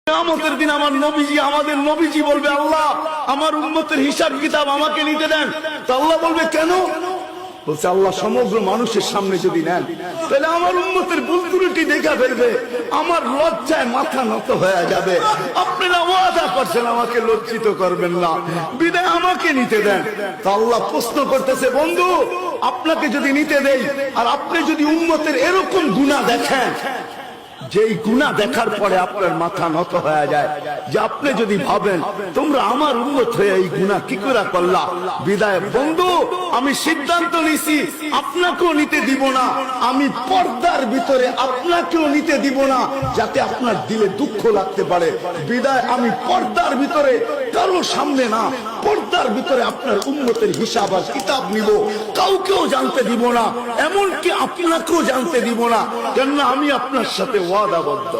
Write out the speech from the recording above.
কিয়ামতের দিন আমার নবীজি, আমাদের নবীজি বলবে, আল্লাহ আমার উম্মতের হিসাব কিতাব আমাকে নিতে দেন। তো আল্লাহ বলবে কেন? বলছে আল্লাহ সমগ্র মানুষের সামনে যদি নেন তাহলে আমার উম্মতের ভুল ত্রুটি দেখা ফেলবে, আমার লজ্জায় মাথা নত হয়ে যাবে। আপনারা ওয়াদা করছেন আমাকে লজ্জিত করবেন না, বিদায় আমাকে নিতে দেন। তো আল্লাহ প্রশ্ন করতেছে, বন্ধু আপনাকে যদি নিতে দেই আর আপনি যদি উম্মতের এরকম গুনাহ দেখেন, যেই গুনাহ দেখার পরে আপনার মাথা নত হয়ে যায়, যে আপনি যদি ভাবেন তোমরা আমার উম্মত হয়ে এই গুনাহ কি করে করলা, বিদায় বন্ধু আমি সিদ্ধান্ত নিছি আপনাকেও নিতে দিব না, আমি পর্দার ভিতরে আপনাকেও নিতে দিব না, যাতে আপনার দিলে দুঃখ লাগতে পারে। বিদায় আমি পর্দার ভিতরে কারো সামনে না, পর্দার ভিতরে আপনার উম্মতের হিসাব আর কিতাব নিব, কাউকেও জানতে দিব না, এমনকি আপনাকেও জানতে দিব না, কেননা আমি আপনার সাথে ওয়াদাবদ্ধ।